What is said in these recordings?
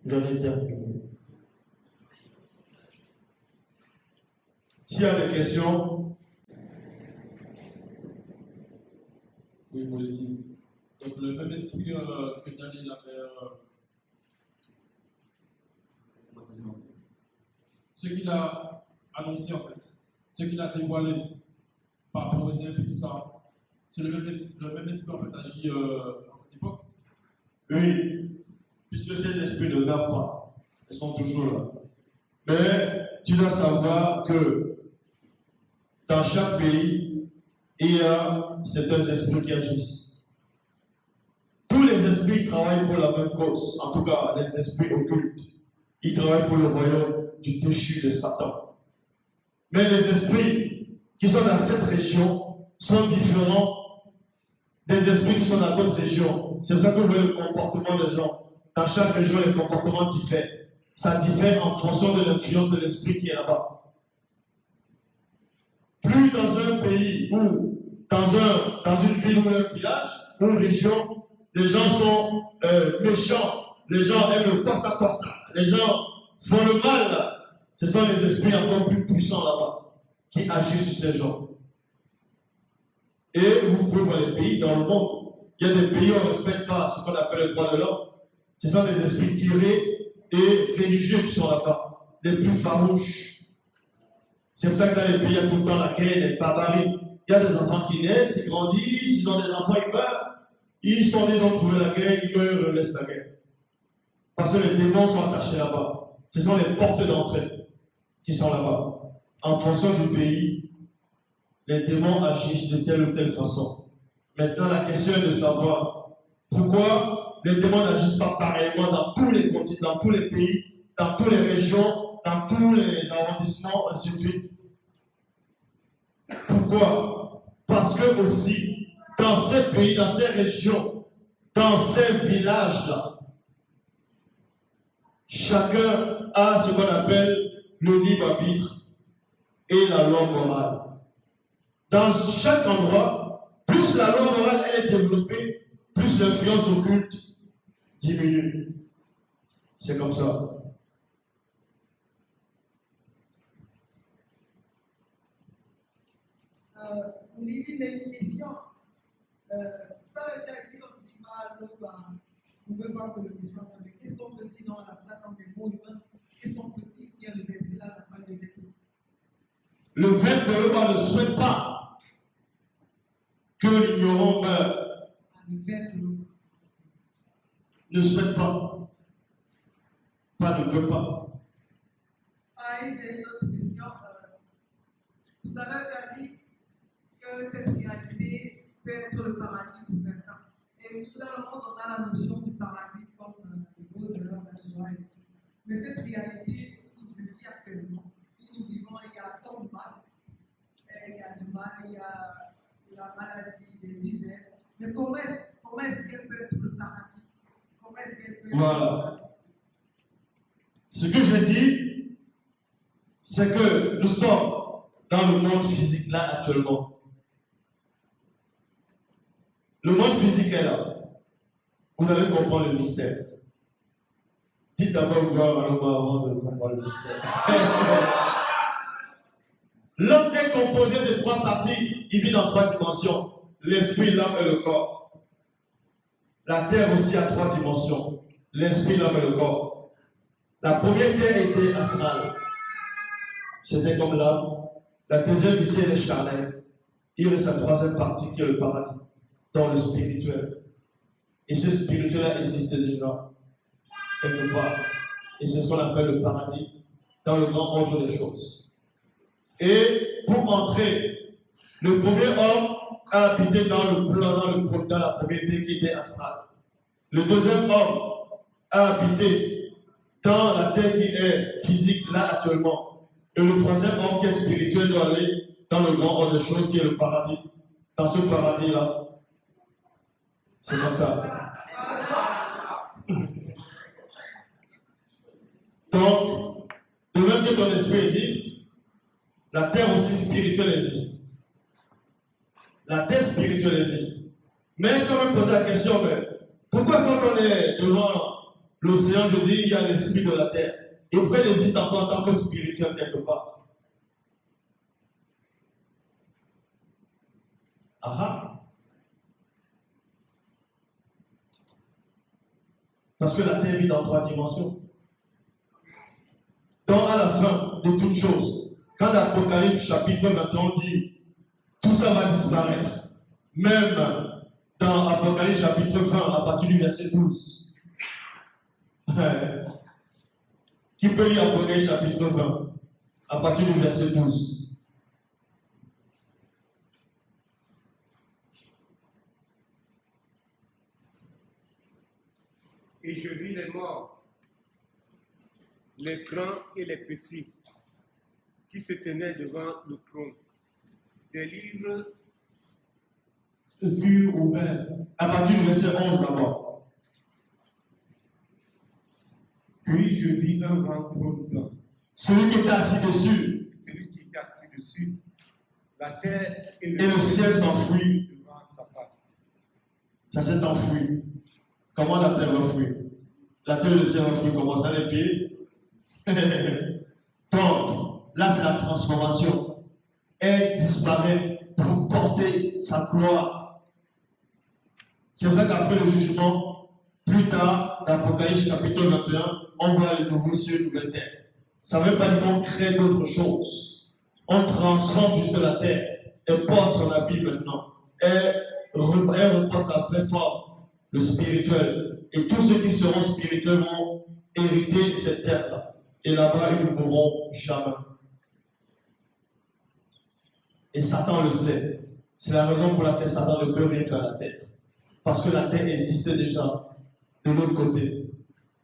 J'en ai terminé. S'il y a des questions, oui, vous le dites. Donc le même esprit que Daniel avait, ce qu'il a annoncé en fait, ce qu'il a dévoilé par rapport aux et tout ça, c'est le même esprit en fait agit dans cette époque. oui, puisque ces esprits ne meurent pas, ils sont toujours là. Mais tu dois savoir que dans chaque pays, il y a certains esprits qui agissent. Tous les esprits travaillent pour la même cause, en tout cas les esprits occultes. Ils travaillent pour le royaume du déchu de Satan. Mais les esprits qui sont dans cette région sont différents des esprits qui sont dans d'autres régions. C'est pour ça que vous voyez le comportement des gens. Dans chaque région, les comportements diffèrent. Ça diffère en fonction de l'influence de l'esprit qui est là-bas. Plus dans un pays ou dans une ville ou un village ou une région, les gens sont méchants, les gens aiment le quoi-ça, les gens font le mal. Ce sont les esprits encore plus puissants là-bas qui agissent sur ces gens. Et vous pouvez voir les pays dans le monde. Il y a des pays où on ne respecte pas ce qu'on appelle le droit de l'homme. Ce sont des esprits guerriers et religieux qui sont là-bas, les plus farouches. C'est pour ça que dans les pays, il y a tout le temps la guerre, les barbaries. Il y a des enfants qui naissent, ils grandissent, ils ont des enfants, ils meurent. Ils ont trouvé la guerre, ils meurent, laissent la guerre. Parce que les démons sont attachés là-bas. Ce sont les portes d'entrée qui sont là-bas. En fonction du pays, les démons agissent de telle ou telle façon. Maintenant, la question est de savoir pourquoi les démons n'agissent pas pareillement dans tous les continents, dans tous les pays, dans toutes les régions, dans tous les arrondissements, ainsi de suite. Pourquoi? Parce que aussi, dans ces pays, dans ces régions, dans ces villages-là, chacun a ce qu'on appelle le libre arbitre et la loi morale. Dans chaque endroit, plus la loi morale elle est développée, plus l'influence occulte diminue. C'est comme ça. Lydie, j'ai une question. Dans le cas dit, on dit mal, on ne veut pas que le méchant, mais qu'est-ce qu'on peut dire dans la place entre les mots humains? Qu'est-ce qu'on peut dire qui est le verset là, la page de l'être? Le fait de l'Europe ne souhaite pas que l'ignorant meure. Le fait de l'Europe Ne souhaite pas. Pas ne veut pas. Ah, et j'ai une autre question. Tout à l'heure, tu as dit que cette réalité peut être le paradis pour certains. Et nous, dans le monde, on a la notion du paradis comme le bonheur, la joie et tout. Mais cette réalité où je vis actuellement, où nous vivons, il y a tant de mal. Il y a du mal, il y a la maladie, des dizaines. Mais comment est-ce qu'elle peut être le paradis? Comment est-ce qu'elle peut être Voilà. le paradis? Ce que je dis, c'est que nous sommes dans le monde physique là actuellement. Le monde physique est là. Vous allez comprendre le mystère. Dites d'abord gloire à l'homme avant de comprendre le mystère. L'homme est composé de trois parties. Il vit dans trois dimensions. L'esprit, l'âme et le corps. La terre aussi a trois dimensions. L'esprit, l'âme et le corps. La première terre était astrale. C'était comme l'âme. La deuxième ici, elle est charnelle. Il reste la troisième partie qui est le paradis, dans le spirituel. Et ce spirituel-là existe déjà, quelque part. Et c'est ce qu'on appelle le paradis, dans le grand ordre des choses. Et pour entrer, le premier homme a habité dans le plan, dans la première terre qui était astrale. Le deuxième homme a habité dans la terre qui est physique, là actuellement. Et le troisième homme qui est spirituel doit aller dans le grand ordre des choses qui est le paradis. Dans ce paradis-là, c'est comme ça. Donc, de même que ton esprit existe, la terre aussi spirituelle existe. La terre spirituelle existe. Mais quand même poser la question, mais pourquoi quand on est devant l'océan, je dis, il y a l'esprit de la terre. Et pourquoi il existe encore en tant que spirituel quelque part? Ah. Parce que la terre vit dans 3 dimensions. Donc, à la fin de toutes choses, quand l'Apocalypse chapitre 21 dit tout ça va disparaître, même dans Apocalypse chapitre 20, à partir du verset 12. Qui peut lire Apocalypse chapitre 20, à partir du verset 12? Et je vis les morts, les grands et les petits, qui se tenaient devant le trône. Des livres furent ouverts. À partir du verset 11 d'abord. Puis je vis un grand trône blanc. Celui qui était assis dessus. Celui qui est assis dessus, la terre et le ciel s'enfuient devant sa face. Ça s'est enfoui. Comment la terre va fuir? La terre et le ciel vont fuir. Comment ça, les pieds? Donc, là, c'est la transformation. Elle disparaît pour porter sa gloire. C'est pour ça qu'après le jugement, plus tard, dans l'Apocalypse chapitre 21, on voit les nouveaux cieux et nouvelles terres. Ça ne veut pas dire qu'on crée d'autres choses. On transforme juste la terre. Elle porte son habit maintenant. Elle reporte sa vraie forme, le spirituel. Et tous ceux qui seront spirituels vont hériter cette terre-là. Et là-bas, ils ne mourront jamais. Et Satan le sait. C'est la raison pour laquelle Satan ne peut rien faire à la terre. Parce que la terre existe déjà de l'autre côté.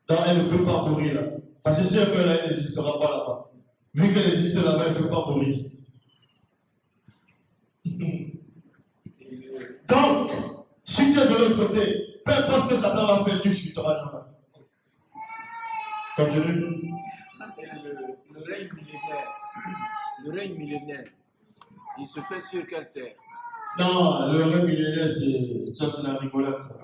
Donc elle ne peut pas mourir là. Parce que si elle meurt là, elle n'existera pas là-bas. Vu qu'elle existe là-bas, elle ne peut pas mourir. Donc, si tu es de l'autre côté, peu importe ce que Satan va faire, tu ne chuteras jamais. Continue. Le règne millénaire, il se fait sur quelle terre? Non, le règne millénaire, c'est la rigolade, ça.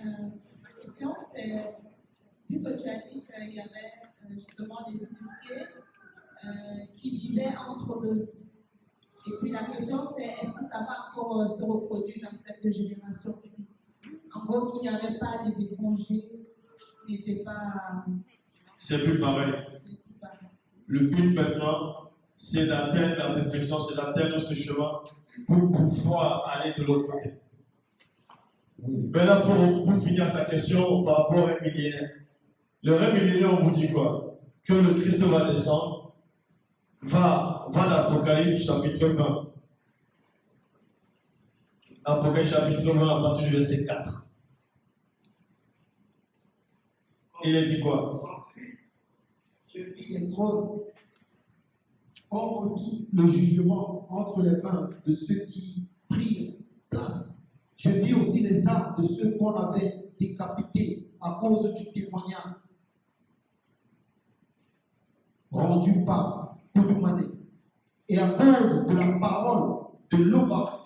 Ma question, c'est, vu que tu as dit qu'il y avait justement des initiés qui vivaient entre eux, et puis la question, c'est est-ce que ça va encore se reproduire dans cette génération-ci? En gros, qu'il n'y avait pas des étrangers qui n'étaient pas... C'est plus pareil. Le but maintenant, c'est d'atteindre la perfection, c'est d'atteindre ce chemin pour pouvoir aller de l'autre côté. Maintenant, pour finir sa question par rapport au règne millénaire. Le règne millénaire, on vous dit quoi? Que le Christ va descendre, va dans l'Apocalypse chapitre 20. Apocalypse chapitre 20 à partir du verset 4. Il a dit quoi? Ensuite, je vis les trônes. On remis le jugement entre les mains de ceux qui prirent place. Je vis aussi les âmes de ceux qu'on avait décapités à cause du témoignage rendu par Koudoumane. Et à cause de la parole de Loba,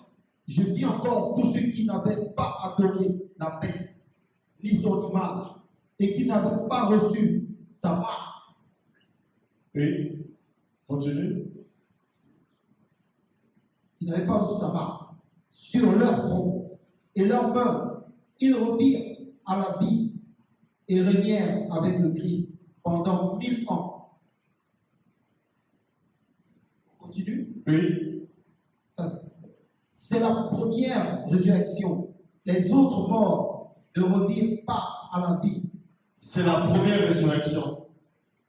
je vis encore tous ceux qui n'avaient pas adoré la paix, ni son image, et qui n'avaient pas reçu sa marque. Oui, continue. Ils n'avaient pas reçu sa marque sur leur front et leurs mains. Ils revirent à la vie et régnèrent avec le Christ pendant 1000 ans. On continue? Oui. C'est la première résurrection. Les autres morts ne revirent pas à la vie. C'est la première résurrection.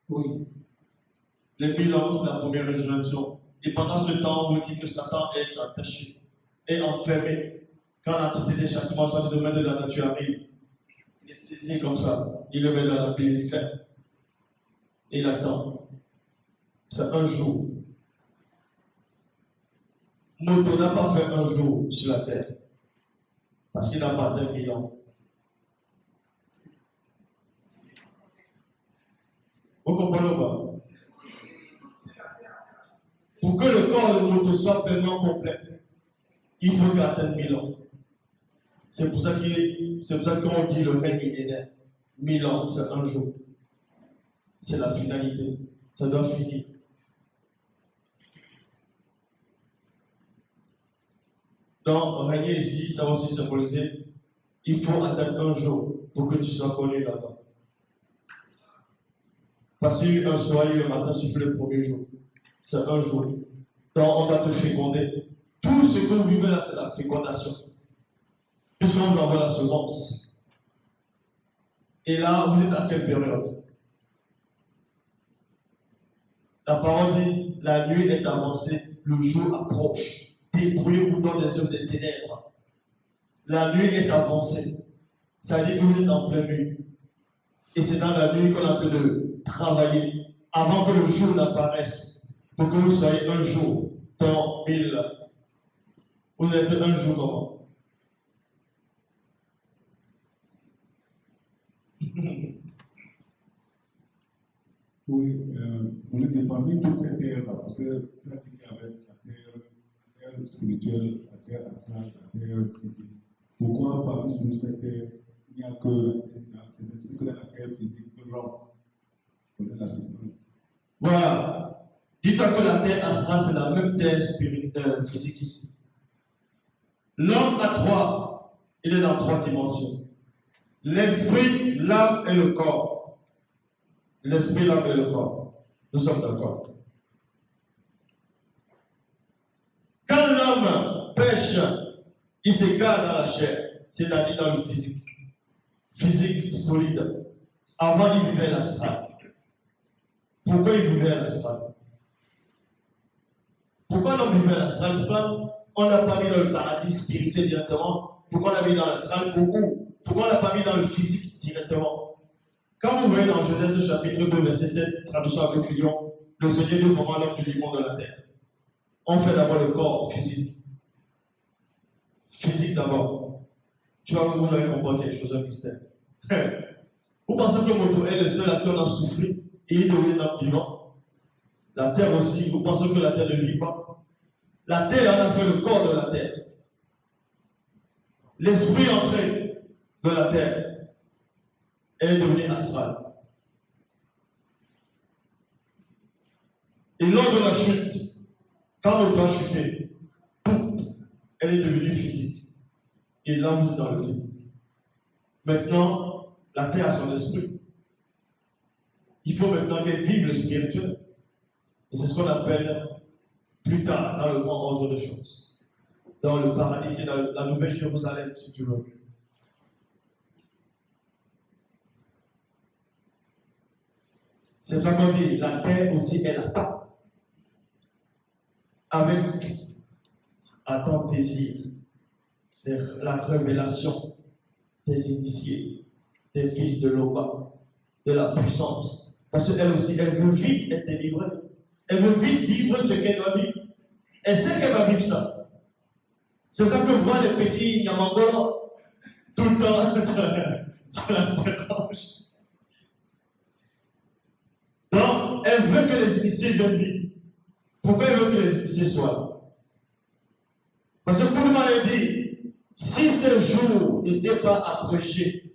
Oui. Les 1000 ans, c'est la première résurrection. Et pendant ce temps, on vous dit que Satan est attaché, est enfermé. Quand l'entité des châtiments, soit du domaine de la nature arrive, il est saisi comme ça. Il le met dans la Bible, il fait. Et il attend. C'est un jour. Moto n'a pas fait un jour sur la terre. Parce qu'il n'a pas atteint 1000 ans. Vous comprenez ou pas? Pour que le corps de moto soit pleinement complet, il faut qu'il atteigne 1000 ans. C'est pour ça qu'on dit le règne millénaire. 1000 ans, c'est un jour. C'est la finalité. Ça doit finir. Donc, régner ici, ça va aussi symboliser, il faut attendre un jour pour que tu sois connu là-bas. Passer un soir et un matin suffit le premier jour. C'est un jour. Donc, on va te féconder. Tout ce que vous vivez là, c'est la fécondation. Puisqu'on vous envoie la semence. Et là, vous êtes à quelle période? La parole dit, la nuit est avancée, le jour approche. Débrouillez-vous dans les œuvres des ténèbres. La nuit est avancée. Ça dit que vous êtes en pleine nuit. Et c'est dans la nuit qu'on est en train de travailler avant que le jour n'apparaisse. Pour que vous soyez un jour dans 1000. Vous êtes un jour comment? Oui, on était parmi toutes ces terres-là, parce que tu as dit qu'il y avait la terre spirituelle, la terre astrale, la terre physique. Pourquoi parmi toutes ces terres, il n'y a que dans la terre physique que l'homme connaît la souffrance? Voilà. Dis-toi que la terre astrale, c'est la même terre physique ici. L'homme a trois. Il est dans trois dimensions. L'esprit, l'âme et le corps. L'esprit, l'âme et le corps. Nous sommes d'accord. Quand l'homme pêche, il s'égare dans la chair, c'est-à-dire dans le physique. Physique solide. Avant, il vivait l'astral. Pourquoi il vivait l'astral? Pourquoi l'homme vivait l'astral? Pourquoi on ne l'a pas mis dans le paradis spirituel directement? Pourquoi on l'a mis dans l'astral? Pourquoi on ne l'a pas mis dans le physique directement? Quand vous voyez dans Genèse chapitre 2, verset 7, traduction avec Fillon, le Seigneur Dieu forma l'homme du limon de la terre. On fait d'abord le corps physique. Physique d'abord. Tu vois que vous avez compris quelque chose, un mystère. Vous pensez que Moto est le seul à qui on a souffert et il devient un vivant? La terre aussi, vous pensez que la terre ne vit pas? La terre, on a fait le corps de la terre. L'esprit est entré de la terre est devenu astral. Et lors de la chute, quand Moto a chuté, elle est devenue physique. Et là, vous êtes dans le physique. Maintenant, la terre a son esprit. Il faut maintenant qu'elle vive le spirituel. Et c'est ce qu'on appelle plus tard, dans le grand ordre de choses. Dans le paradis qui est dans la nouvelle Jérusalem, si tu veux. C'est pour ça qu'on dit, la terre aussi, elle attend. Avec attend désir, la révélation des initiés, des fils de l'Oba, de la puissance. Parce qu'elle aussi, elle veut vite être délivrée. Elle veut vite vivre ce qu'elle doit vivre. Elle sait qu'elle va vivre ça. C'est pour ça que moi, les petits Nyamangolo, tout le temps, ça la dérange. Donc, elle veut que les initiés viennent vivre. Pourquoi elle veut que les initiés soient là? Parce que pour le mal dit, si ce jour n'était pas approché,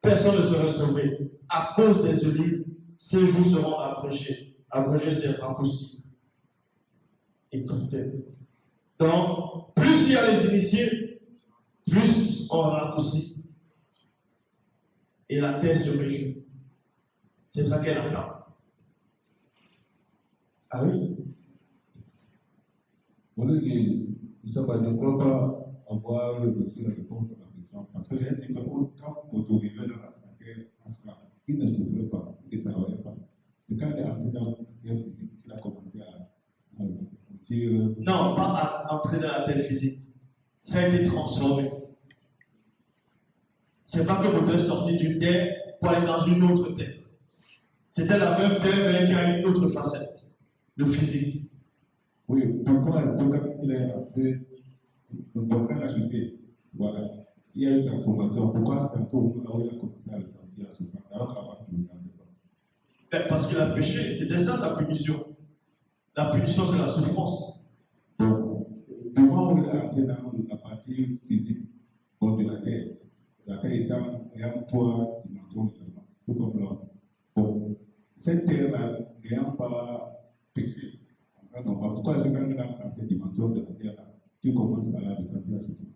personne ne serait sauvé. À cause des élus, ces jours seront approchés. Approcher, c'est raccourci. Écoutez. Donc, plus il y a les initiés, plus on raccourcit. Et la terre se réjouit. C'est pour ça qu'elle attend. Ah oui? Je ne crois pas avoir reçu la réponse à la question. Parce que j'ai dit que quand Moto vivait dans la terre astrale, il ne souffrait pas, il ne travaillait pas. C'est quand il est entré dans la terre physique qu'il a commencé à dire. Non, pas à entrer dans la terre physique. Ça a été transformé. C'est pas que Moto est sorti d'une terre pour aller dans une autre terre. C'était la même terre, mais qui a une autre facette. Le physique. Oui, pourquoi il est entré, donc quand il a chuté, voilà, il y a eu une transformation. Pourquoi c'est à ce moment-là où il a commencé à ressentir la souffrance, alors qu'avant il ne le sentait pas? Parce qu'il a péché, c'était ça sa punition. La punition, c'est la souffrance. Donc, devant où il a partir dans la partie physique de la Terre. La Terre ayant trois dimensions également, tout comme l'homme. Bon, cette Terre-là n'ayant pas péché, pourquoi est-ce que quand on est dans cette dimension de la Terre-là, tu commences à ressentir la souffrance?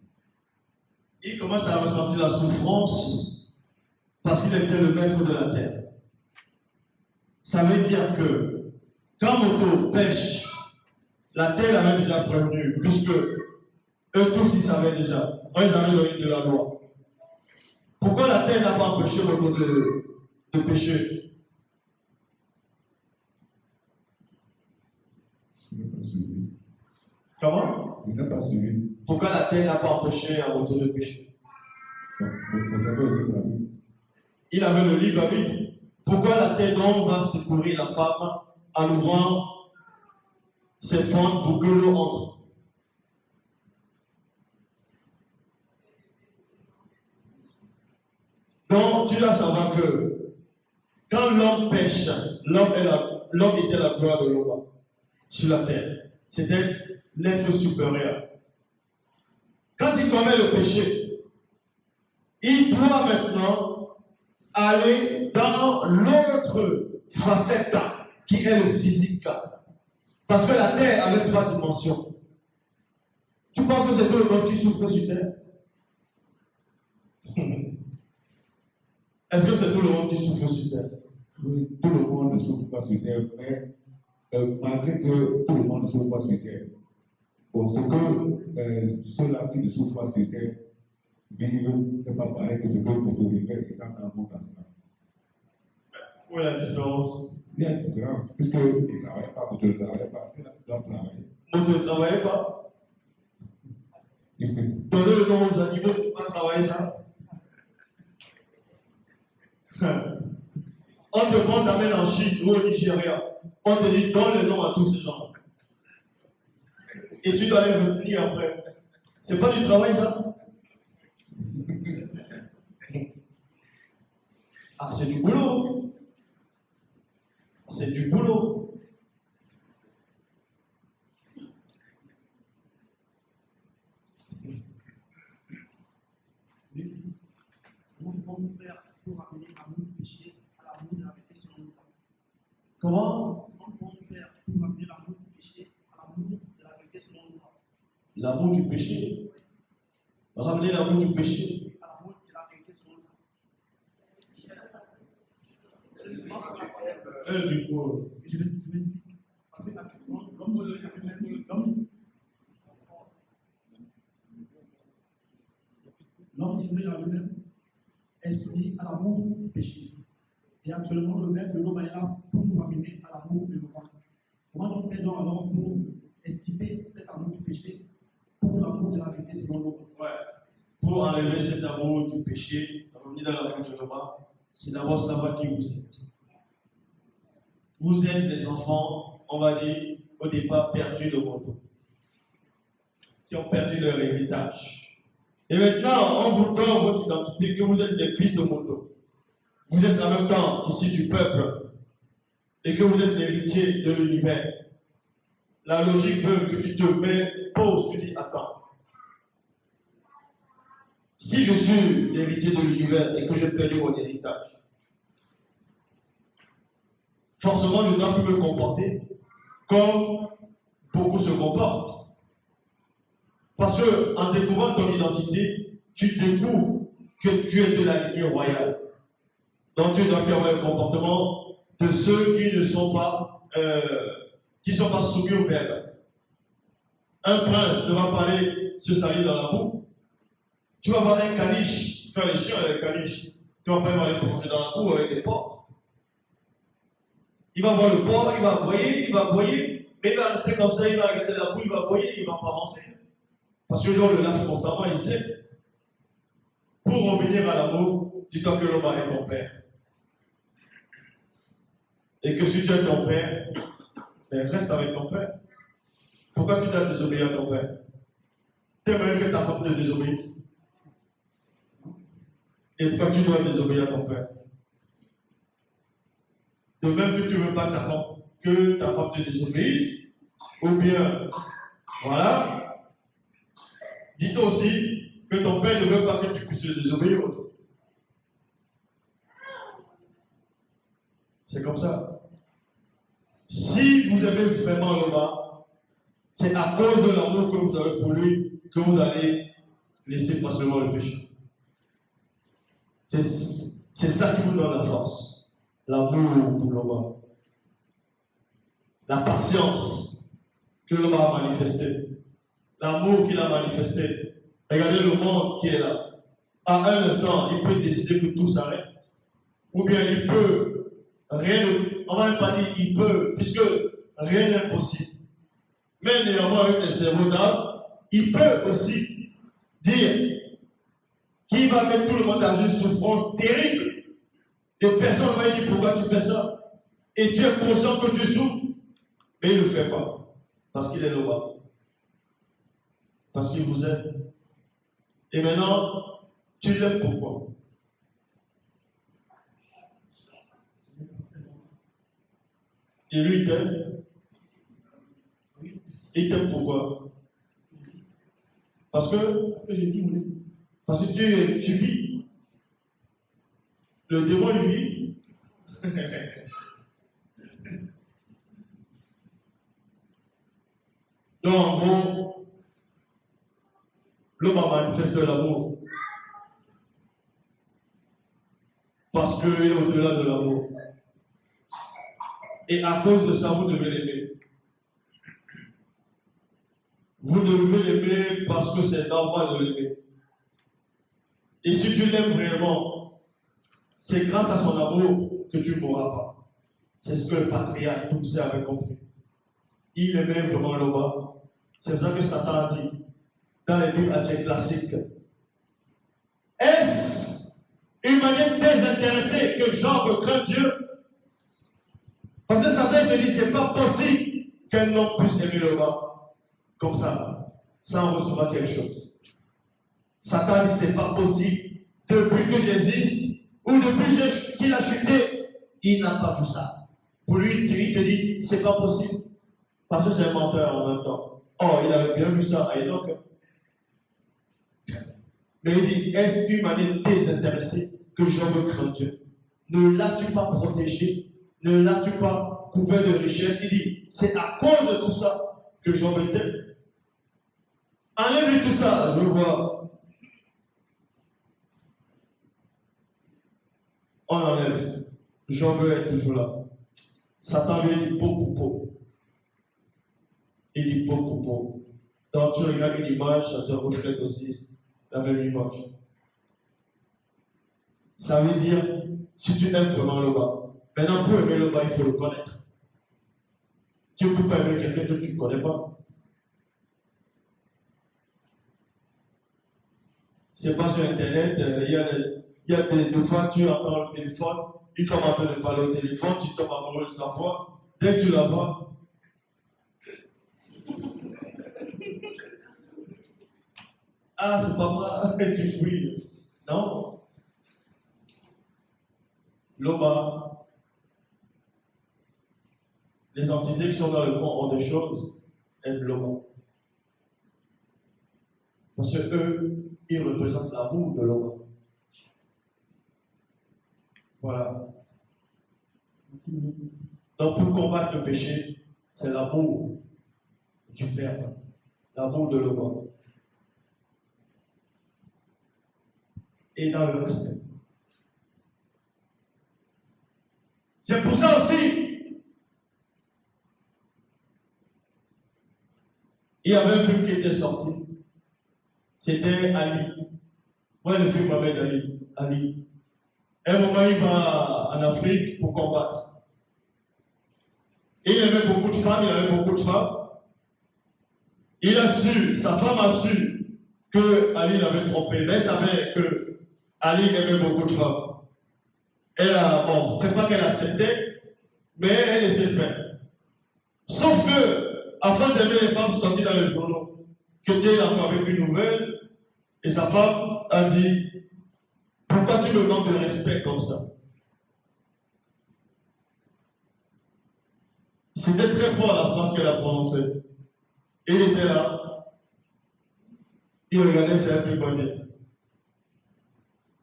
Il commence à ressentir la souffrance parce qu'il était le maître de la terre. Ça veut dire que quand Moto pêche, la terre l'avait déjà prévenu, puisque eux tous ils savaient déjà. Eux ils avaient donné de la loi. Pourquoi la terre n'a pas empêché Moto de pêcher? Je n'ai pas suivi. Comment? Je n'ai pas suivi. Pourquoi la terre n'a pas empêché un Moto de pêcher? Vous avez le libre arbitre. Il avait le libre arbitre. Pourquoi la terre donc va secourir la femme en ouvrant ses fentes pour que l'eau entre? Donc, tu dois savoir que quand l'homme pêche, l'homme était la gloire de l'homme sur la terre. C'était l'être supérieur. Quand il commet le péché, il doit maintenant aller dans l'autre facette qui est le physique. Parce que la terre avait trois dimensions. Tu penses que c'est tout le monde qui souffre sur terre? Est-ce que c'est tout le monde qui souffre sur terre? Oui, tout le monde ne souffre pas sur terre, mais malgré que tout le monde ne souffre pas sur terre, pour ce que ceux-là qui ne souffrent pas sur terre vivent n'est pas pareil que ce que vous vivez étant dans le monde astral. Où est la différence? Il y a une différence, puisque ils ne travaillent pas, vous ne travaillez pas, c'est là qu'ils doivent travailler. On ne travaille pas. Il fait ça. Donner le nom aux animaux, il ne faut pas travailler ça. On te prend d'amener en Chine ou au Nigeria. On te dit donne le nom à tous ces gens. Et tu dois les retenir après. C'est pas du travail ça? Ah, c'est du boulot. C'est du boulot. Comment pouvons-nous faire pour ramener l'amour du péché à l'amour de la vérité selon nous? Comment? Comment pouvons-nous faire pour ramener l'amour du péché à l'amour de la vérité selon nous? L'amour du péché. Ramener l'amour du péché. À l'amour de la vérité selon nous. Du coup. Je m'explique. Parce que l'homme il a lui-même est soumis à l'amour du péché. Et actuellement, le l'homme est là pour nous ramener à l'amour de l'homme. Comment on fait donc alors pour estimer cet amour du péché pour l'amour de la vérité selon l'homme? Ouais. Pour enlever cet amour du péché, revenir dans l'amour de l'homme, c'est d'abord savoir qui vous êtes. Vous êtes des enfants, on va dire, au départ perdus de monde, qui ont perdu leur héritage. Et maintenant, on vous donne votre identité, que vous êtes des fils de moto. Vous êtes en même temps ici du peuple, et que vous êtes l'héritier de l'univers. La logique veut que tu te mets, pause, tu dis, attends. Si je suis l'héritier de l'univers et que j'ai perdu mon héritage, forcément, je ne dois plus me comporter comme beaucoup se comportent. Parce que en découvrant ton identité, tu découvres que tu es de la lignée royale. Donc tu dois avoir le comportement de ceux qui ne sont pas, soumis au verbe. Un prince ne va pas aller se salir dans la boue. Tu vas voir un caniche, tu as les chiens avec un caniche. Tu vas pas aller te manger dans la boue avec des porcs. Il va voir le porc, il va aboyer, mais il va rester comme ça, il va regarder la boue, il va aboyer, il ne va pas avancer. Parce que l'homme le lave constamment, il sait. Pour revenir à l'amour, dis-toi que l'homme est ton père. Et que si tu es ton père, ben reste avec ton père. Pourquoi tu dois désobéir à ton père? Tu aimerais que ta femme te désobéisse. Et pourquoi tu dois désobéir à ton père? De même que tu ne veux pas que ta femme te désobéisse, ou bien, voilà, dites aussi que ton père ne veut pas que tu puisses le désobéir aussi. C'est comme ça. Si vous aimez vraiment Loba, c'est à cause de l'amour que vous avez pour lui que vous allez laisser facilement le péché. C'est ça qui vous donne la force. L'amour pour Loba. La patience que Loba a manifestée. L'amour qu'il a manifesté. Regardez le monde qui est là. À un instant, il peut décider que tout s'arrête. Ou bien il peut, on va même pas dire il peut, puisque rien n'est possible. Mais néanmoins, avec les cerveaux d'âme, il peut aussi dire qu'il va mettre tout le monde dans une souffrance terrible. Et personne ne va dire pourquoi tu fais ça. Et tu es conscient que tu souffres, mais il ne le fait pas. Parce qu'il est là-bas. Parce qu'il vous aime. Et maintenant, tu l'aimes pourquoi? Et lui, il t'aime. Il t'aime pourquoi? Parce que tu vis. Le démon, il vit. Donc, bon, l'homme a manifesté l'amour. Parce qu'il est au-delà de l'amour. Et à cause de ça, vous devez l'aimer. Vous devez l'aimer parce que c'est normal de l'aimer. Et si tu l'aimes vraiment, c'est grâce à son amour que tu ne mourras pas. C'est ce que le patriarche Poussé avait compris. Il aimait vraiment Loba. C'est ça que Satan a dit dans les Bibles classiques. Est-ce une manière désintéressée que Job craint Dieu? Parce que Satan se dit, c'est pas possible qu'un homme puisse aimer Loba comme ça, sans recevoir quelque chose. Satan dit, c'est pas possible. Depuis que j'existe, ou depuis qu'il a chuté, il n'a pas vu ça. Pour lui, il te dit, c'est pas possible. Parce que c'est un menteur en même temps. Oh, il avait bien vu ça à Enoch. Mais il dit, est-ce une manière désintéressée que Job craint Dieu? Ne l'as-tu pas protégé? Ne l'as-tu pas couvert de richesse? Il dit, c'est à cause de tout ça que Job t'aime. Enlève-lui tout ça, je veux voir. On enlève. Job est toujours là. Satan lui dit, po. Il dit, po. Donc tu regardes une image, ça te reflète aussi la même image. Ça veut dire, si tu aimes vraiment le bas, maintenant pour aimer le bas, il faut le connaître. Tu ne peux pas aimer quelqu'un que tu ne connais pas. C'est pas sur Internet, il y a des fois tu entends le téléphone, une femme en train de parler au téléphone, tu tombes amoureux de sa voix, dès que tu la vois, ah, c'est pas moi, tu fouilles. Non. Loba, les entités qui sont dans le monde ont des choses, aiment Loba. Parce que eux, ils représentent l'amour de Loba. Voilà. Donc pour combattre le péché, c'est l'amour du Père, l'amour de Loba. Et dans le respect. C'est pour ça aussi, il y avait un film qui était sorti. C'était Ali. Moi, le film m'appelle Ali. À un moment, il va en Afrique pour combattre. Et il avait beaucoup de femmes, Il a su, sa femme a su que Ali l'avait trompé, mais elle savait que Ali aimait beaucoup de femmes. Bon, c'est pas qu'elle acceptait, mais elle laissait faire. Sauf que, afin d'aimer les femmes sorties dans les journaux, que Dieu a encore avec une nouvelle, et sa femme a dit, pourquoi tu me manques de respect comme ça? C'était très fort la phrase qu'elle a prononcée. Il était là. Il regardait, c'est un peu bonnet.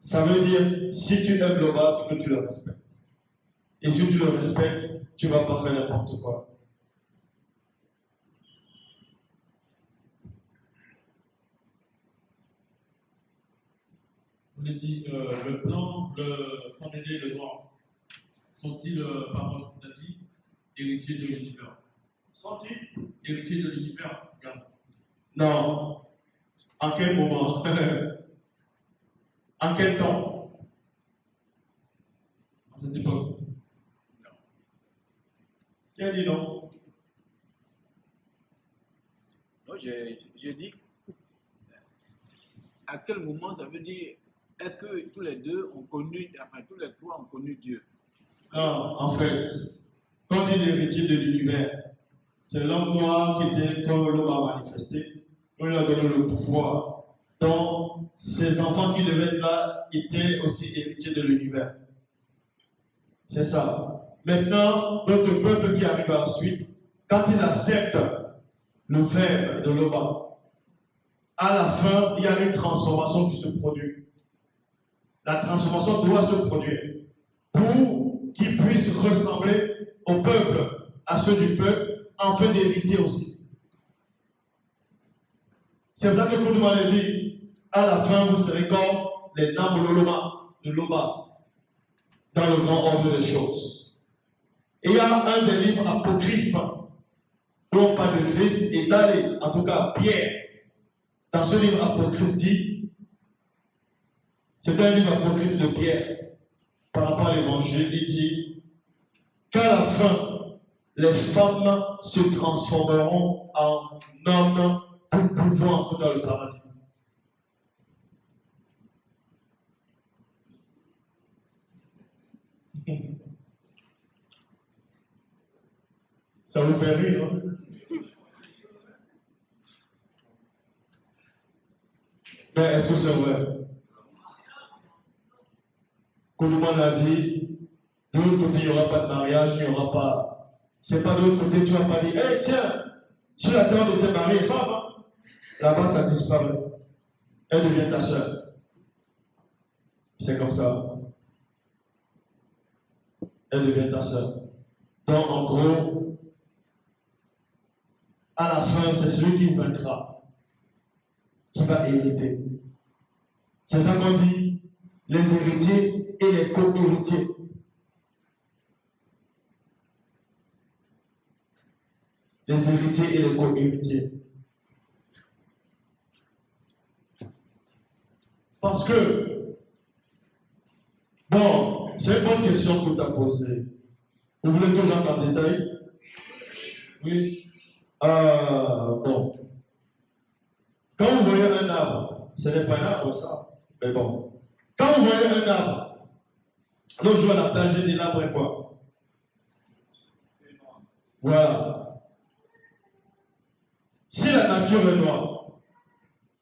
Ça veut dire, si tu aimes le bas, c'est que tu le respectes. Et si tu le respectes, tu ne vas pas faire n'importe quoi. On a dit le blanc, le sans mêler, le noir. Sont-ils, par rapport à ce qu'on a dit, héritiers de l'univers? Sont-ils héritiers de l'univers? Regarde. Non. En quel moment? En quel temps? À cette époque. Qui a dit non? Non, j'ai dit à quel moment ça veut dire, est-ce que tous les deux ont connu, enfin tous les trois ont connu Dieu? Non, en fait, quand il est héritier de l'univers, c'est l'homme noir qui était, quand l'homme a manifesté, on lui a donné le pouvoir. Donc, ces enfants qui devaient être là étaient aussi héritiers de l'univers. C'est ça. Maintenant, notre peuple qui arrive ensuite, quand il accepte le verbe de l'Oba, à la fin, il y a une transformation qui se produit. La transformation doit se produire pour qu'il puisse ressembler au peuple, à ceux du peuple, en fait d'hériter aussi. C'est pour ça que pour nous, on dit, à la fin, vous serez comme les dames de l'Oba, dans le grand ordre des choses. Et il y a un des livres apocryphes où on parle de Christ, et d'aller, en tout cas Pierre, dans ce livre apocryphe dit, c'est un livre apocryphe de Pierre, par rapport à l'évangile, il dit qu'à la fin, les femmes se transformeront en hommes pour pouvoir entrer dans le paradis. Ça vous fait rire, hein? Mais est-ce que c'est vrai? Koulouman a dit, de l'autre côté, il n'y aura pas de mariage, il n'y aura pas. C'est pas de l'autre côté, tu ne vas pas dire, hé, tiens, sur la terre de tes maris et femmes, hein? Là-bas, ça disparaît. Elle devient ta soeur. C'est comme ça. Elle devient ta soeur. Donc, en gros, à la fin, c'est celui qui vaincra qui va hériter. C'est ça qu'on dit les héritiers et les co-héritiers. Les héritiers et les co-héritiers. Parce que, bon, c'est une bonne question que tu as posée. Vous voulez que j'entre en détail? Oui. Bon. Quand vous voyez un arbre, ce n'est pas un arbre ça, mais bon. Quand vous voyez un arbre, l'autre jour à la plage, j'ai dit l'arbre est quoi? Voilà. Si la nature est noire,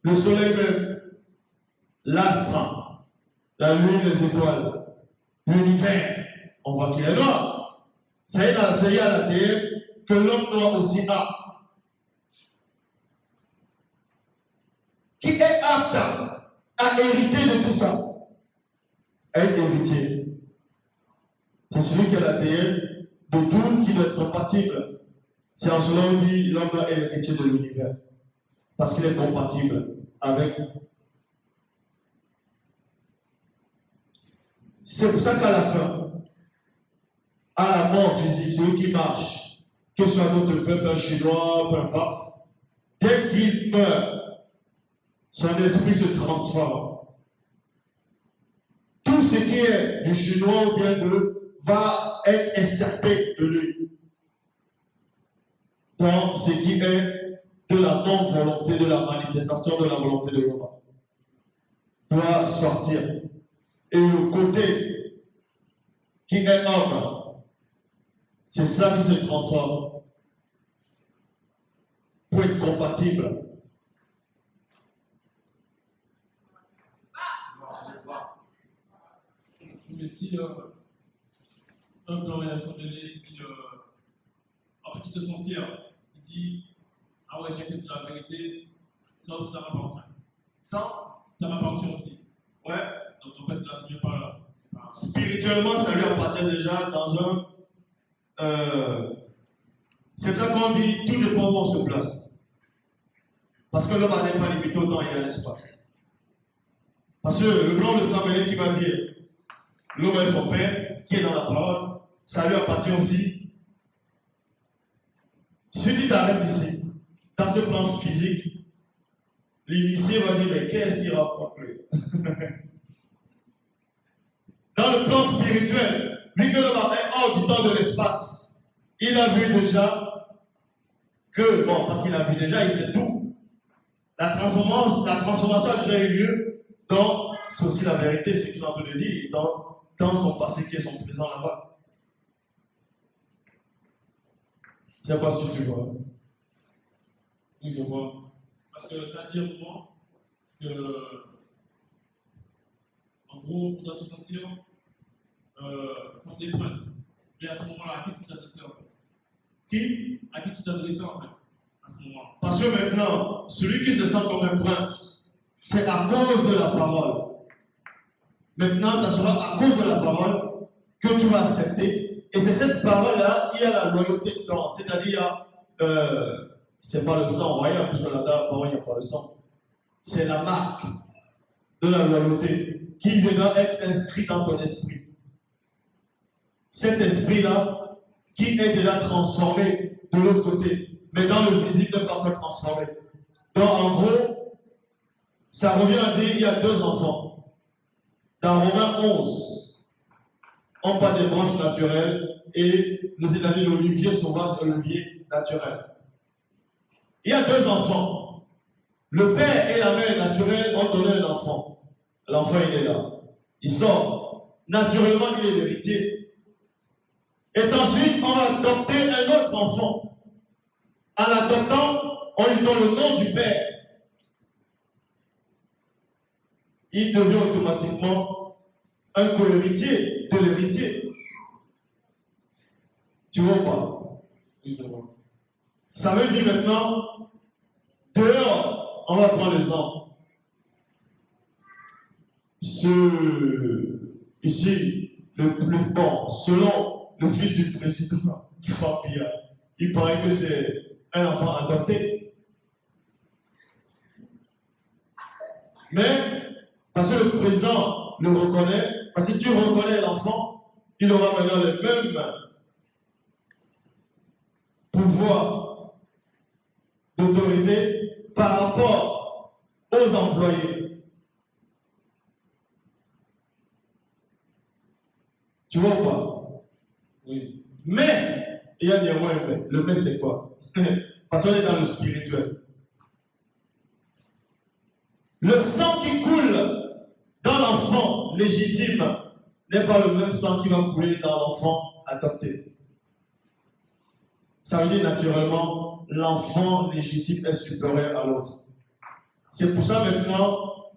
le soleil même, l'astre, la lune, les étoiles, l'univers, on voit qu'il est noir. C'est à l'ADN que l'homme noir aussi a. Qui est apte à hériter de tout ça? Être héritier. C'est celui qui a l'ADN de tout qui doit être compatible. C'est en cela qu'on dit l'homme est l'héritier de l'univers. Parce qu'il est compatible avec. C'est pour ça qu'à la fin, à la mort physique, celui qui marche, que ce soit notre peuple, un chinois, peu importe, dès qu'il meurt, son esprit se transforme. Tout ce qui est du chinois ou bien de va être extirpé de lui. Dans ce qui est de la non-volonté, de la manifestation de la volonté de l'homme, doit sortir. Et le côté qui est homme, c'est ça qui se transforme pour être compatible. Mais si un blanc et un sondélé, il dit, en fait, ils se sont fiers. Il dit, ah ouais, j'accepte la vérité, ça aussi, ça m'appartient. Ça m'appartient aussi. Ouais. Donc en fait, là, c'est même pas là. Spirituellement, ça lui appartient déjà dans un. C'est là qu'on dit tout dépend où on se place. Parce que l'homme n'est pas limité au temps et à l'espace. Parce que le blanc de Samuel qui va dire l'homme est son père, qui est dans la parole, ça lui appartient aussi. Si tu t'arrêtes ici, dans ce plan physique, l'initié va dire mais qu'est-ce qu'il raconte lui? Dans le plan spirituel, vu que l'homme est hors du temps de l'espace, il a vu déjà que, bon, pas qu'il a vu déjà, il sait tout. La transformation a déjà eu lieu dans, c'est aussi la vérité, c'est qu'il est en train de dire, dans son passé qui est son présent là-bas. Je ne sais pas si tu vois. Oui, je vois. Parce que c'est-à-dire moi que, en gros, on doit se sentir comme des princes. Mais à ce moment-là, à qui tu t'adresses en fait? Qui? À qui tu t'adresses en fait? À ce moment-là. Parce que maintenant, celui qui se sent comme un prince, c'est à cause de la parole. Maintenant, ça sera à cause de la parole que tu vas accepter. Et c'est cette parole-là, il y a la loyauté dedans. C'est-à-dire, c'est pas le sang royal, puisque là, dans la parole, il n'y a pas le sang. C'est la marque de la loyauté qui viendra être inscrite dans ton esprit. Cet esprit-là, qui est déjà transformé de l'autre côté, mais dans le physique n'est pas encore transformé. Donc, en gros, ça revient à dire il y a deux enfants. Dans Romains 11, on parle des branches naturelles et nous avons dit l'olivier sauvage et l'olivier naturel. Il y a deux enfants. Le père et la mère naturelle ont donné un enfant. L'enfant, il est là. Il sort. Naturellement, il est l'héritier. Et ensuite, on va adopter un autre enfant. En l'adoptant, on lui donne le nom du père. Il devient automatiquement un co-héritier de l'héritier. Tu vois ou pas? Oui, je vois. Ça veut dire maintenant, dehors, on va prendre l'exemple. Ici, le plus bon, selon le fils du président, il paraît que c'est un enfant adopté. Mais, parce que le président le reconnaît, parce que tu reconnais l'enfant, il aura maintenant le même pouvoir d'autorité par rapport aux employés. Tu vois ou pas? Oui. Mais, il y a néanmoins un mais. Le mais c'est quoi? Parce qu'on est dans le spirituel. Le sang qui coule dans l'enfant légitime n'est pas le même sang qui va couler dans l'enfant adopté. Ça veut dire naturellement, l'enfant légitime est supérieur à l'autre. C'est pour ça maintenant,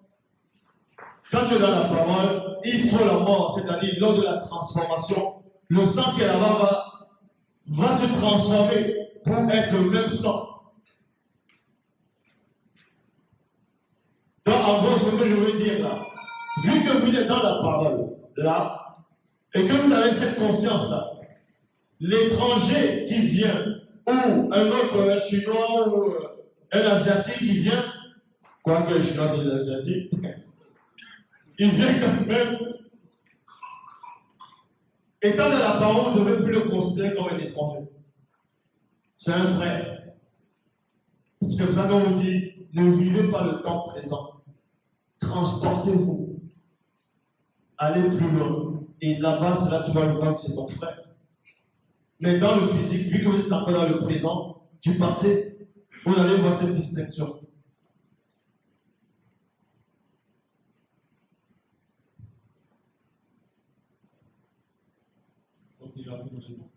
quand tu es dans la parole, il faut la mort, c'est-à-dire lors de la transformation, le sang qui est là-bas va se transformer pour être le même sang. Donc, en gros, ce que je veux dire là, vu que vous êtes dans la parole, là, et que vous avez cette conscience-là, l'étranger qui vient, ou un autre Chinois ou un Asiatique qui vient, quoique les Chinois sont des Asiatiques, il vient quand même. Étant dans la parole, vous ne devez plus le considérer comme un étranger. C'est un frère. C'est pour ça qu'on vous dit, ne vivez pas le temps présent. Transportez-vous. Allez plus loin. Et là-bas, c'est là que tu vas le voir que c'est ton frère. Mais dans le physique, vu que vous êtes encore dans le présent, du passé, vous allez voir cette distinction. Ok, merci beaucoup.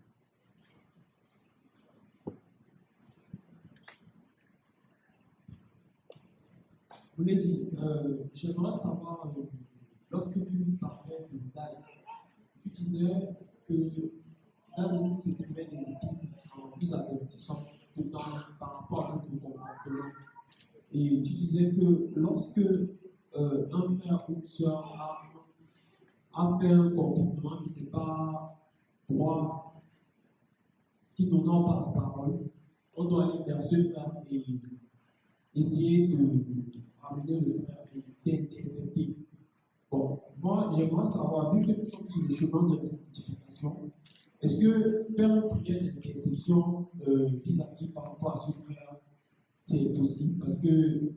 Vous l'avez dit, j'aimerais savoir, lorsque tu parlais de Dal, tu disais que dans le monde, tu mets des équipes plus avertissantes tout le temps par rapport à notre comportement. Et tu disais que lorsque ou sœur a fait un comportement qui n'est pas droit, qui n'honore pas la parole, on doit aller vers ce frère et essayer de ramener le frère et d'intercepter. Bon, moi, j'aimerais savoir, vu que nous sommes sur le chemin de la sanctification, est-ce que faire une prière d'intercession vis-à-vis par rapport à ce frère, c'est possible? Parce que,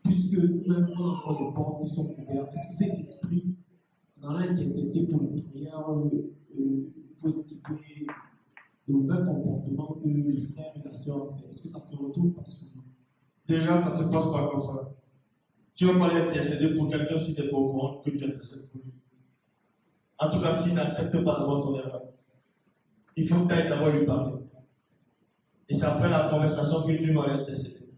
puisque nous-mêmes, on a encore des portes qui sont ouvertes, est-ce que cet esprit, on a intercepté pour les prières, pour estimer de mauvais comportements que le frère et la sœur ont fait? Est-ce que ça se retrouve parce que... Déjà, ça ne se passe pas comme ça. Tu ne vas pas aller intercéder pour quelqu'un si tu n'es pas au courant que tu intercèdes pour lui. En tout cas, s'il n'accepte pas d'abord son erreur, il faut que tu ailles d'abord lui parler. Et c'est après la conversation que tu vas aller intercéder.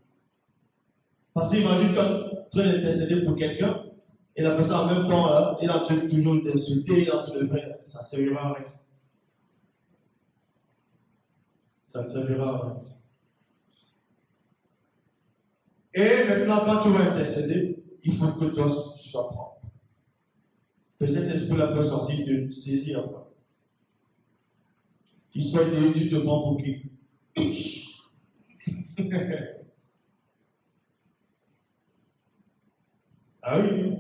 Parce que imagine, tu es en train d'intercéder pour quelqu'un, et la personne en même temps, là, il est en train toujours d'insulter, il est en train de faire, ça ne servira à rien. Ça ne servira à rien. Et maintenant, quand tu vas intercéder, il faut que toi, tu sois propre. Que cet esprit-là peut sortir de saisir après. Tu sors de lui, tu te prends pour qui? Ah oui.